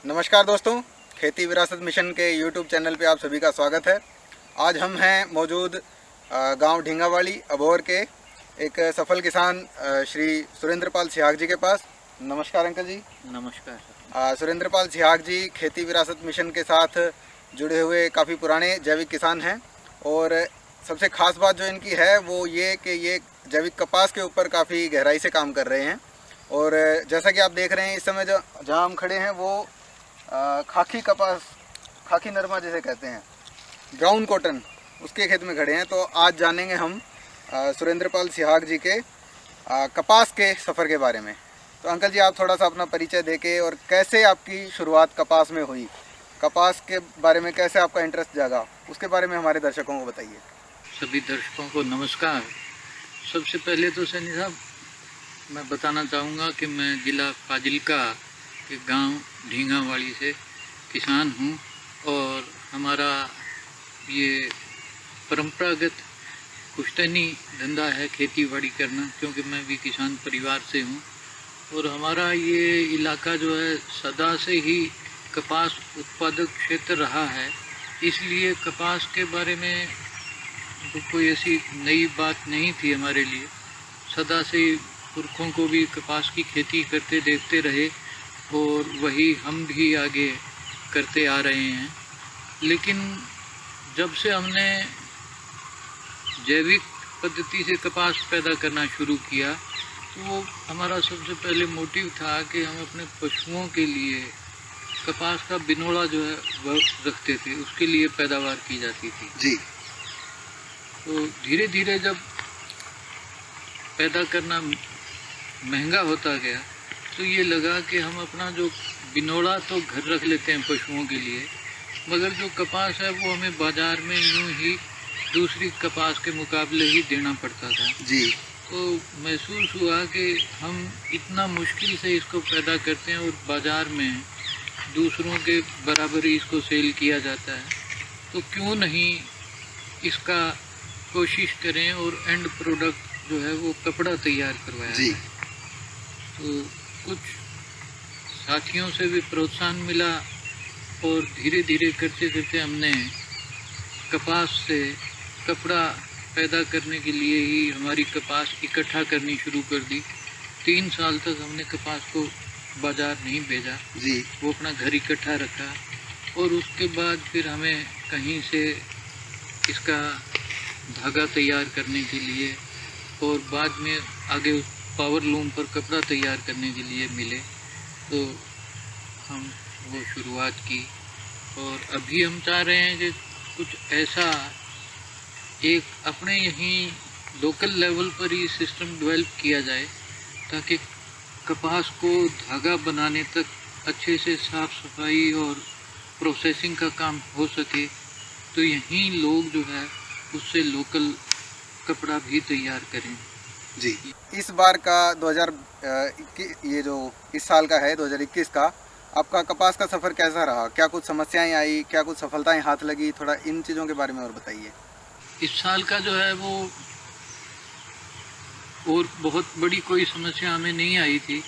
नमस्कार दोस्तों, खेती विरासत मिशन के यूट्यूब चैनल पे आप सभी का स्वागत है। आज हम हैं मौजूद गांव ढींगावाली अबोहर के एक सफल किसान श्री सुरेंद्रपाल सिहाग जी के पास। नमस्कार अंकल जी। नमस्कार। सुरेंद्रपाल सिहाग जी खेती विरासत मिशन के साथ जुड़े हुए काफ़ी पुराने जैविक किसान हैं और सबसे ख़ास बात जो इनकी है वो ये कि ये जैविक कपास के ऊपर काफ़ी गहराई से काम कर रहे हैं। और जैसा कि आप देख रहे हैं इस समय जो जहाँ हम खड़े हैं वो खाकी कपास, खाकी नरमा जैसे कहते हैं, ब्राउन कॉटन, उसके खेत में खड़े हैं। तो आज जानेंगे हम सुरेंद्रपाल सिहाग जी के कपास के सफ़र के बारे में। तो अंकल जी, आप थोड़ा सा अपना परिचय देके और कैसे आपकी शुरुआत कपास में हुई, कपास के बारे में कैसे आपका इंटरेस्ट जागा, उसके बारे में हमारे दर्शकों को बताइए। सभी दर्शकों को नमस्कार। सबसे पहले तो सैनी साहब मैं बताना चाहूँगा कि मैं जिला फाजिल्का के गांव ढींगावाली से किसान हूँ और हमारा ये परंपरागत पुश्तैनी धंधा है खेती बाड़ी करना, क्योंकि मैं भी किसान परिवार से हूँ। और हमारा ये इलाका जो है सदा से ही कपास उत्पादक क्षेत्र रहा है, इसलिए कपास के बारे में तो कोई ऐसी नई बात नहीं थी हमारे लिए। सदा से पुरखों को भी कपास की खेती करते देखते रहे और वही हम भी आगे करते आ रहे हैं। लेकिन जब से हमने जैविक पद्धति से कपास पैदा करना शुरू किया तो वो हमारा सबसे पहले मोटिव था कि हम अपने पशुओं के लिए कपास का बिनोड़ा जो है वह रखते थे, उसके लिए पैदावार की जाती थी जी। तो धीरे धीरे जब पैदा करना महंगा होता गया तो ये लगा कि हम अपना जो बिनोड़ा तो घर रख लेते हैं पशुओं के लिए, मगर जो कपास है वो हमें बाज़ार में यूँ ही दूसरी कपास के मुकाबले ही देना पड़ता था जी। तो महसूस हुआ कि हम इतना मुश्किल से इसको पैदा करते हैं और बाज़ार में दूसरों के बराबर ही इसको सेल किया जाता है, तो क्यों नहीं इसका कोशिश करें और एंड प्रोडक्ट जो है वो कपड़ा तैयार करवाया जी। है। तो कुछ साथियों से भी प्रोत्साहन मिला और धीरे धीरे करते करते हमने कपास से कपड़ा पैदा करने के लिए ही हमारी कपास इकट्ठा करनी शुरू कर दी। 3 साल तक हमने कपास को बाज़ार नहीं भेजा जी। वो अपना घर इकट्ठा रखा और उसके बाद फिर हमें कहीं से इसका धागा तैयार करने के लिए और बाद में आगे उस पावर लूम पर कपड़ा तैयार करने के लिए मिले, तो हम वो शुरुआत की। और अभी हम चाह रहे हैं कि कुछ ऐसा एक अपने यहीं लोकल लेवल पर ही सिस्टम डेवलप किया जाए ताकि कपास को धागा बनाने तक अच्छे से साफ़ सफाई और प्रोसेसिंग का काम हो सके, तो यहीं लोग जो है उससे लोकल कपड़ा भी तैयार करें। जी। इस बार का 2021 ये जो इस साल का है 2021 का, आपका कपास का सफ़र कैसा रहा? क्या कुछ समस्याएं आई, क्या कुछ सफलताएं हाथ लगी? थोड़ा इन चीज़ों के बारे में और बताइए। इस साल का जो है वो और बहुत बड़ी कोई समस्या हमें नहीं आई थी।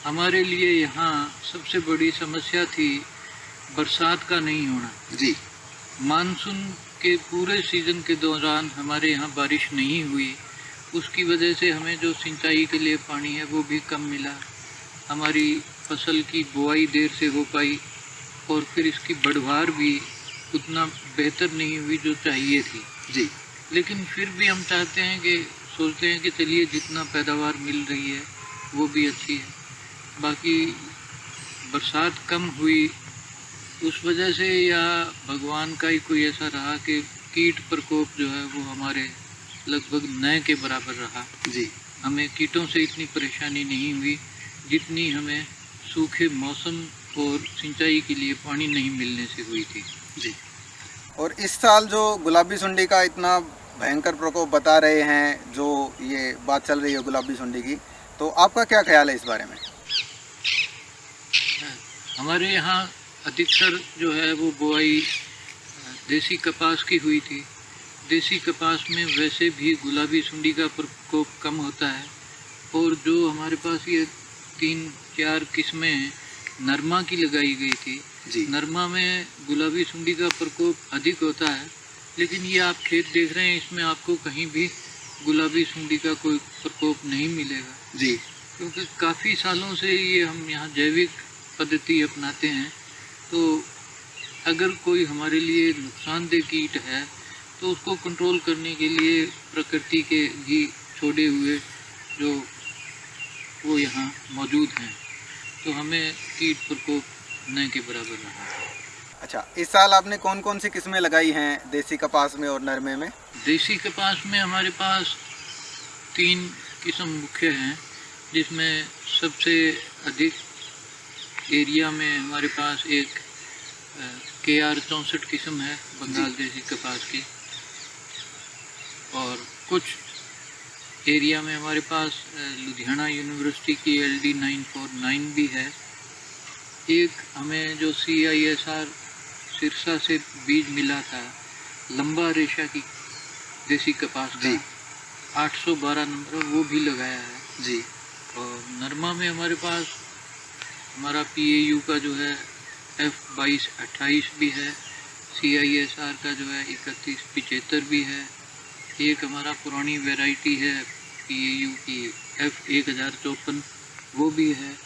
हमारे लिए यहाँ सबसे बड़ी समस्या थी बरसात का नहीं होना। जी। मानसून के पूरे सीज़न के दौरान हमारे यहाँ बारिश नहीं हुई, उसकी वजह से हमें जो सिंचाई के लिए पानी है वो भी कम मिला। हमारी फसल की बुआई देर से हो पाई और फिर इसकी बढ़वार भी उतना बेहतर नहीं हुई जो चाहिए थी। जी। लेकिन फिर भी हम चाहते हैं कि सोचते हैं कि चलिए जितना पैदावार मिल रही है वो भी अच्छी है। बाकी बरसात कम हुई उस वजह से या भगवान का ही कोई ऐसा रहा कि कीट प्रकोप जो है वो हमारे लगभग न के बराबर रहा। जी। हमें कीटों से इतनी परेशानी नहीं हुई जितनी हमें सूखे मौसम और सिंचाई के लिए पानी नहीं मिलने से हुई थी। जी। और इस साल जो गुलाबी सुंडी का इतना भयंकर प्रकोप बता रहे हैं, जो ये बात चल रही है गुलाबी सुंडी की, तो आपका क्या ख्याल है इस बारे में? हमारे यहाँ अधिकतर जो है वो बुआई देसी कपास की हुई थी। देसी कपास में वैसे भी गुलाबी सुंडी का प्रकोप कम होता है और जो हमारे पास ये 3-4 किस्में नरमा की लगाई गई थी जी। नरमा में गुलाबी सुंडी का प्रकोप अधिक होता है, लेकिन ये आप खेत देख रहे हैं, इसमें आपको कहीं भी गुलाबी सुंडी का कोई प्रकोप नहीं मिलेगा, जी। क्योंकि काफ़ी सालों से ये हम यहाँ जैविक पद्धति अपनाते हैं। तो अगर कोई हमारे लिए नुकसानदेह कीट है तो उसको कंट्रोल करने के लिए प्रकृति के भी छोड़े हुए जो वो यहाँ मौजूद हैं, तो हमें कीट प्रकोप न के बराबर रहा है। अच्छा, इस साल आपने कौन कौन सी किस्में लगाई हैं देसी कपास में और नरमे में? देसी कपास में हमारे पास 3 किस्म मुख्य हैं, जिसमें सबसे अधिक एरिया में हमारे पास एक KR 64 किस्म है बंगाल देसी कपास की, और कुछ एरिया में हमारे पास लुधियाना यूनिवर्सिटी की LD 949 भी है। एक हमें जो CISR सिरसा से बीज मिला था लंबा रेशा की देसी कपास का, 812 नंबर, वो भी लगाया है जी। और नरमा में हमारे पास हमारा PAU का जो है F2228 भी है, CISR का जो है 3175 भी है, एक हमारा पुरानी वैरायटी है PAU की F1054 वो भी है,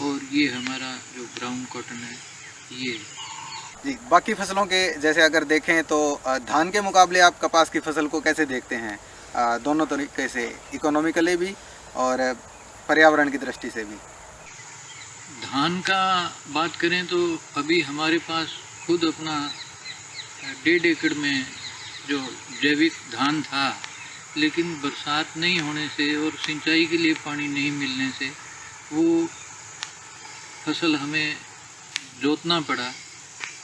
और ये हमारा जो ब्राउन कॉटन है ये। जी, बाकी फसलों के जैसे अगर देखें तो धान के मुकाबले आप कपास की फसल को कैसे देखते हैं? दोनों तरीके से, इकोनॉमिकली भी और पर्यावरण की दृष्टि से भी। धान का बात करें तो अभी हमारे पास खुद अपना 1.5 एकड़ में जो जैविक धान था, लेकिन बरसात नहीं होने से और सिंचाई के लिए पानी नहीं मिलने से वो फसल हमें जोतना पड़ा,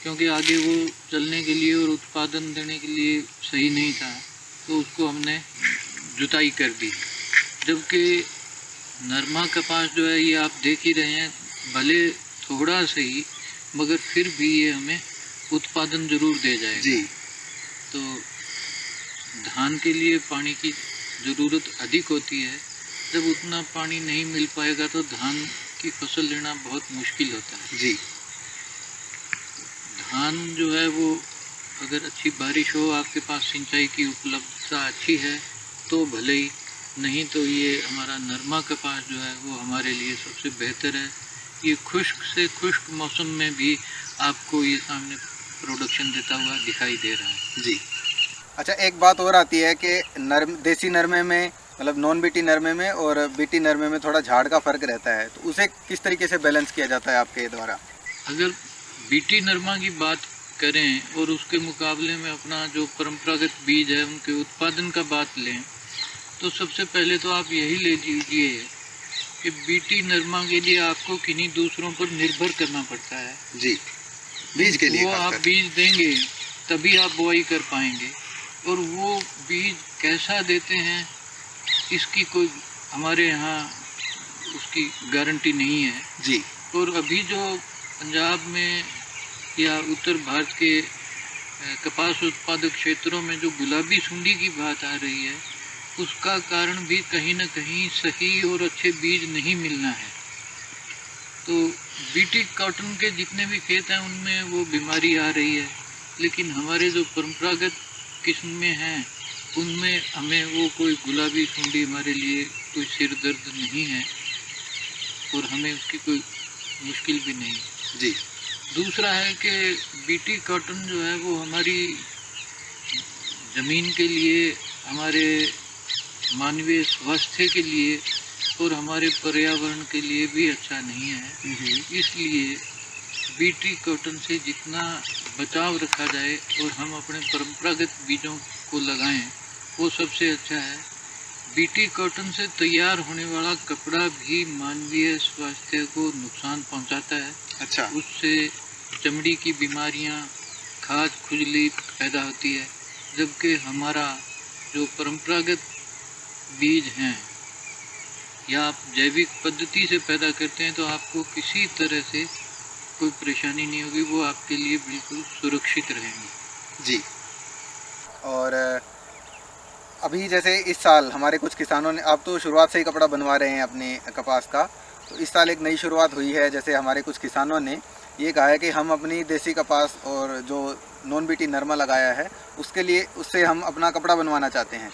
क्योंकि आगे वो चलने के लिए और उत्पादन देने के लिए सही नहीं था, तो उसको हमने जुताई कर दी। जबकि नरमा कपास जो है ये आप देख ही रहे हैं, भले थोड़ा सही मगर फिर भी ये हमें उत्पादन जरूर दे जाएगा। जी। तो धान के लिए पानी की ज़रूरत अधिक होती है, जब उतना पानी नहीं मिल पाएगा तो धान की फसल लेना बहुत मुश्किल होता है। जी। धान जो है वो अगर अच्छी बारिश हो, आपके पास सिंचाई की उपलब्धता अच्छी है तो भले ही, नहीं तो ये हमारा नरमा कपास जो है वो हमारे लिए सबसे बेहतर है। ये खुश्क से खुश्क मौसम में भी आपको ये सामने प्रोडक्शन देता हुआ दिखाई दे रहा है। जी। अच्छा, एक बात और आती है कि देसी नरमे में, मतलब नॉन बीटी नरमे में और बीटी नरमे में थोड़ा झाड़ का फ़र्क रहता है, तो उसे किस तरीके से बैलेंस किया जाता है आपके द्वारा? अगर बीटी नरमा की बात करें और उसके मुकाबले में अपना जो परंपरागत बीज है उनके उत्पादन का बात लें, तो सबसे पहले तो आप यही ले लीजिए कि बीटी नरमा के लिए आपको किन्हीं दूसरों पर निर्भर करना पड़ता है। जी, बीज के लिए वो आप बीज देंगे तभी आप बुआई कर पाएंगे, और वो बीज कैसा देते हैं इसकी कोई हमारे यहाँ उसकी गारंटी नहीं है। जी। और अभी जो पंजाब में या उत्तर भारत के कपास उत्पादक क्षेत्रों में जो गुलाबी सुंडी की बात आ रही है, उसका कारण भी कहीं न कहीं सही और अच्छे बीज नहीं मिलना है। तो बीटी कॉटन के जितने भी खेत हैं उनमें वो बीमारी आ रही है, लेकिन हमारे जो परंपरागत किस्में हैं उनमें हमें वो कोई गुलाबी सुंडी हमारे लिए कोई सिर दर्द नहीं है और हमें उसकी कोई मुश्किल भी नहीं। जी। दूसरा है कि बीटी कॉटन जो है वो हमारी ज़मीन के लिए, हमारे मानवीय स्वास्थ्य के लिए और हमारे पर्यावरण के लिए भी अच्छा नहीं है। इसलिए बीटी कॉटन से जितना बचाव रखा जाए और हम अपने परंपरागत बीजों को लगाएं वो सबसे अच्छा है। बीटी कॉटन से तैयार होने वाला कपड़ा भी मानवीय स्वास्थ्य को नुकसान पहुंचाता है। अच्छा। उससे चमड़ी की बीमारियां, खाज, खुजली पैदा होती है, जबकि हमारा जो परंपरागत बीज हैं या आप जैविक पद्धति से पैदा करते हैं तो आपको किसी तरह से कोई परेशानी नहीं होगी, वो आपके लिए बिल्कुल सुरक्षित रहेंगे। जी। और अभी जैसे इस साल हमारे कुछ किसानों ने, आप तो शुरुआत से ही कपड़ा बनवा रहे हैं अपने कपास का, तो इस साल एक नई शुरुआत हुई है। जैसे हमारे कुछ किसानों ने ये कहा है कि हम अपनी देसी कपास और जो नॉन बीटी नरमा लगाया है उसके लिए, उससे हम अपना कपड़ा बनवाना चाहते हैं।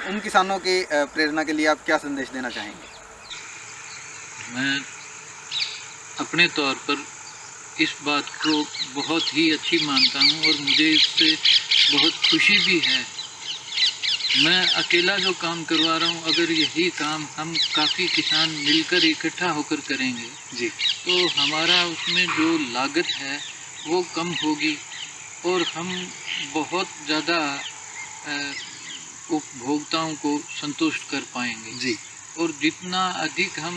उन किसानों की प्रेरणा के लिए आप क्या संदेश देना चाहेंगे? मैं अपने तौर पर इस बात को बहुत ही अच्छी मानता हूँ और मुझे इससे बहुत खुशी भी है। मैं अकेला जो काम करवा रहा हूँ, अगर यही काम हम काफ़ी किसान मिलकर इकट्ठा होकर करेंगे जी, तो हमारा उसमें जो लागत है वो कम होगी और हम बहुत ज़्यादा उपभोक्ताओं को संतुष्ट कर पाएंगे। जी, और जितना अधिक हम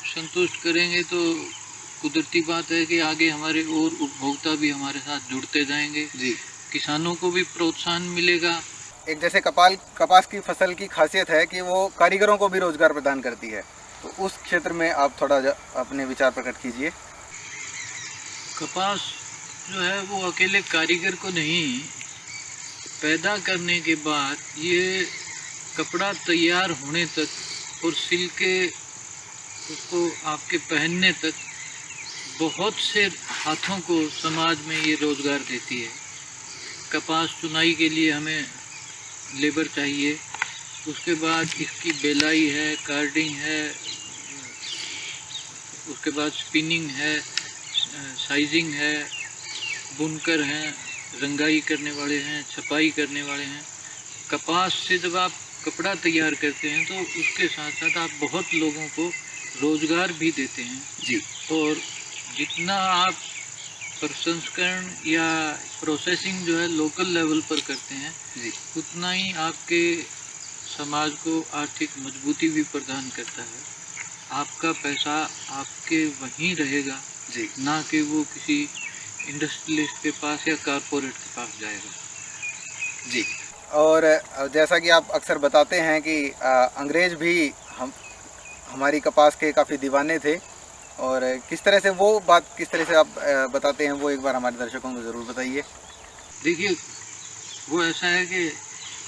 संतुष्ट करेंगे तो कुदरती बात है कि आगे हमारे और उपभोक्ता भी हमारे साथ जुड़ते जाएंगे, जी। किसानों को भी प्रोत्साहन मिलेगा। एक जैसे कपास की फसल की खासियत है कि वो कारीगरों को भी रोजगार प्रदान करती है, तो उस क्षेत्र में आप थोड़ा अपने विचार प्रकट कीजिए। कपास जो है वो अकेले कारीगर को नहीं, पैदा करने के बाद ये कपड़ा तैयार होने तक और सिल के उसको आपके पहनने तक बहुत से हाथों को समाज में ये रोज़गार देती है। कपास चुनाई के लिए हमें लेबर चाहिए, उसके बाद इसकी बेलाई है, कार्डिंग है, उसके बाद स्पिनिंग है, साइजिंग है, बुनकर हैं, रंगाई करने वाले हैं, छपाई करने वाले हैं। कपास से जब आप कपड़ा तैयार करते हैं तो उसके साथ साथ आप बहुत लोगों को रोज़गार भी देते हैं जी, और जितना आप प्रसंस्करण या प्रोसेसिंग जो है लोकल लेवल पर करते हैं जी, उतना ही आपके समाज को आर्थिक मजबूती भी प्रदान करता है। आपका पैसा आपके वहीं रहेगा, जी, ना कि वो किसी इंडस्ट्रियलिस्ट के पास या कारपोरेट के पास जाएगा। जी। और जैसा कि आप अक्सर बताते हैं कि अंग्रेज भी हमारी कपास के काफ़ी दीवाने थे, और किस तरह से वो बात, किस तरह से आप बताते हैं, वो एक बार हमारे दर्शकों को ज़रूर बताइए। देखिए, वो ऐसा है कि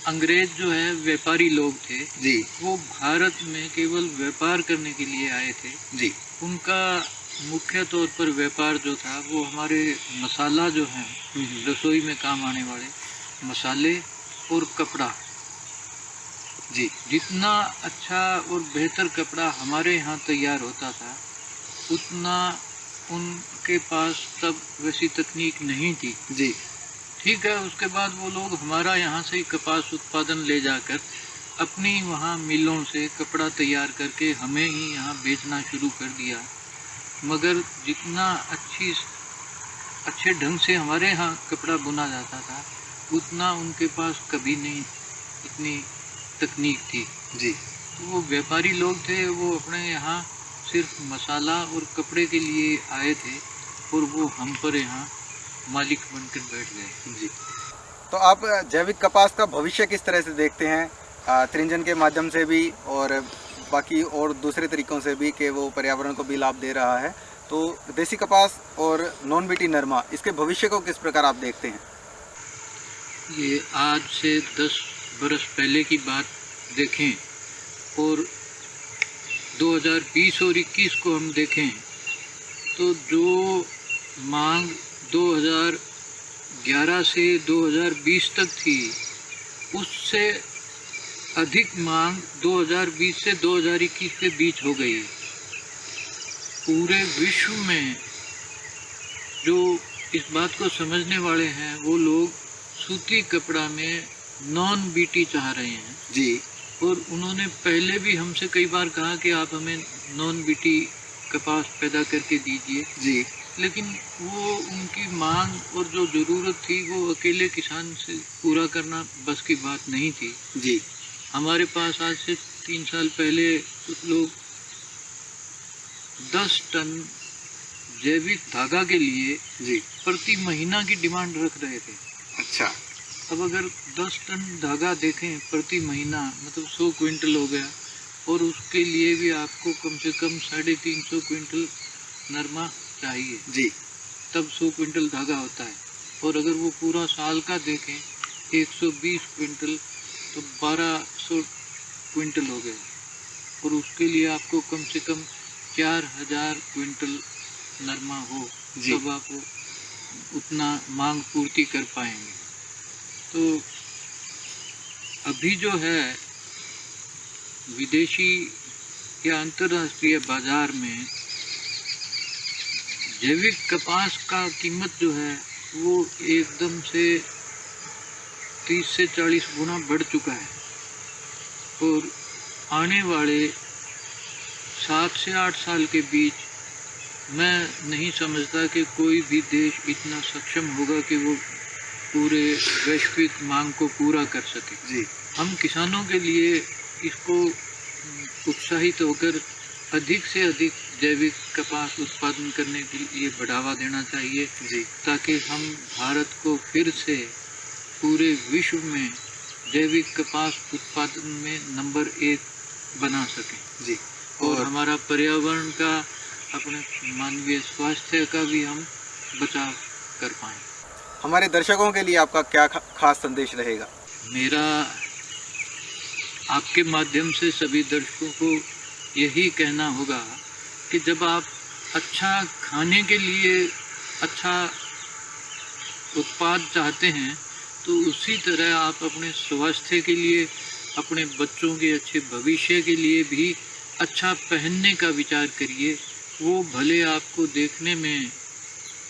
अंग्रेज जो है व्यापारी लोग थे। जी, वो भारत में केवल व्यापार करने के लिए आए थे। जी, उनका मुख्य तौर पर व्यापार जो था वो हमारे मसाला जो है, रसोई में काम आने वाले मसाले और कपड़ा, जी, जितना अच्छा और बेहतर कपड़ा हमारे यहाँ तैयार होता था उतना उनके पास तब वैसी तकनीक नहीं थी। जी, ठीक है, उसके बाद वो लोग हमारा यहाँ से कपास उत्पादन ले जाकर अपनी वहाँ मिलों से कपड़ा तैयार करके हमें ही यहाँ बेचना शुरू कर दिया। मगर जितना अच्छे ढंग से हमारे यहाँ कपड़ा बुना जाता था उतना उनके पास कभी नहीं इतनी तकनीक थी। जी, तो वो व्यापारी लोग थे, वो अपने यहाँ सिर्फ मसाला और कपड़े के लिए आए थे और वो हम पर यहाँ मालिक बनकर बैठ गए। जी। तो आप जैविक कपास का भविष्य किस तरह से देखते हैं? त्रिंजन के माध्यम से भी और बाकी और दूसरे तरीकों से भी, कि वो पर्यावरण को भी लाभ दे रहा है, तो देसी कपास और नॉन बीटी नरमा, इसके भविष्य को किस प्रकार आप देखते हैं? ये आज से 10 बरस पहले की बात देखें और 2020 और 21 को हम देखें तो जो मांग 2011 से 2020 तक थी उससे अधिक मांग 2020 से 2021 के बीच हो गई। पूरे विश्व में जो इस बात को समझने वाले हैं वो लोग सूती कपड़ा में नॉन बीटी चाह रहे हैं। जी, और उन्होंने पहले भी हमसे कई बार कहा कि आप हमें नॉन बीटी कपास पैदा करके दीजिए, जी, लेकिन वो उनकी मांग और जो ज़रूरत थी वो अकेले किसान से पूरा करना बस की बात नहीं थी। जी, हमारे पास आज से 3 साल पहले कुछ लोग 10 टन जैविक धागा के लिए जी, प्रति महीना की डिमांड रख रहे थे। अच्छा, अब अगर 10 टन धागा देखें प्रति महीना, मतलब 100 क्विंटल हो गया, और उसके लिए भी आपको कम से कम 350 क्विंटल नरमा चाहिए, जी, तब 100 क्विंटल धागा होता है। और अगर वो पूरा साल का देखें 120 क्विंटल तो 1200 क्विंटल हो गए, और उसके लिए आपको कम से कम 4000 क्विंटल नरमा हो जी। तब आप उतना मांग पूर्ति कर पाएंगे। तो अभी जो है विदेशी या अंतर्राष्ट्रीय बाजार में जैविक कपास का कीमत जो है वो एकदम से 30 से 40 गुना बढ़ चुका है, और आने वाले 7 से 8 साल के बीच मैं नहीं समझता कि कोई भी देश इतना सक्षम होगा कि वो पूरे वैश्विक मांग को पूरा कर सके। जी। हम किसानों के लिए इसको उत्साहित होकर अधिक से अधिक जैविक कपास उत्पादन करने के लिए बढ़ावा देना चाहिए, जी। ताकि हम भारत को फिर से पूरे विश्व में जैविक कपास उत्पादन में नंबर 1 बना सकें। जी। और हमारा पर्यावरण का, अपने मानवीय स्वास्थ्य का भी हम बचाव कर पाएँ। हमारे दर्शकों के लिए आपका क्या खास संदेश रहेगा? मेरा आपके माध्यम से सभी दर्शकों को यही कहना होगा कि जब आप अच्छा खाने के लिए अच्छा उत्पाद चाहते हैं, तो उसी तरह आप अपने स्वास्थ्य के लिए, अपने बच्चों के अच्छे भविष्य के लिए भी अच्छा पहनने का विचार करिए। वो भले आपको देखने में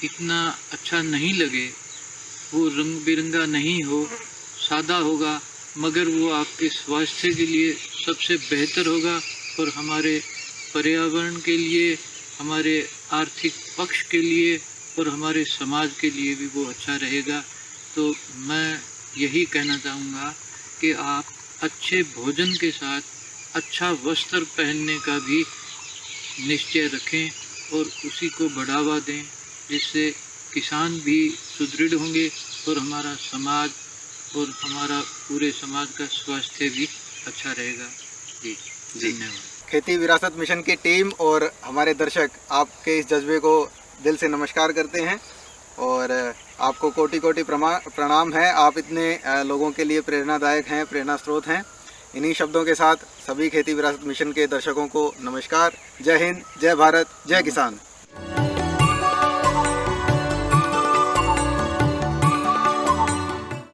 इतना अच्छा नहीं लगे, वो रंग बिरंगा नहीं हो, सादा होगा, मगर वो आपके स्वास्थ्य के लिए सबसे बेहतर होगा, और हमारे पर्यावरण के लिए, हमारे आर्थिक पक्ष के लिए और हमारे समाज के लिए भी वो अच्छा रहेगा। तो मैं यही कहना चाहूँगा कि आप अच्छे भोजन के साथ अच्छा वस्त्र पहनने का भी निश्चय रखें और उसी को बढ़ावा दें, जिससे किसान भी सुदृढ़ होंगे और हमारा समाज और हमारा पूरे समाज का स्वास्थ्य भी अच्छा रहेगा। जी, धन्यवाद। खेती विरासत मिशन की टीम और हमारे दर्शक आपके इस जज्बे को दिल से नमस्कार करते हैं और आपको कोटि कोटि प्रणाम है। आप इतने लोगों के लिए प्रेरणादायक हैं, प्रेरणा स्रोत हैं। इन्हीं शब्दों के साथ सभी खेती विरासत मिशन के दर्शकों को नमस्कार। जय हिंद, जय भारत, जय किसान।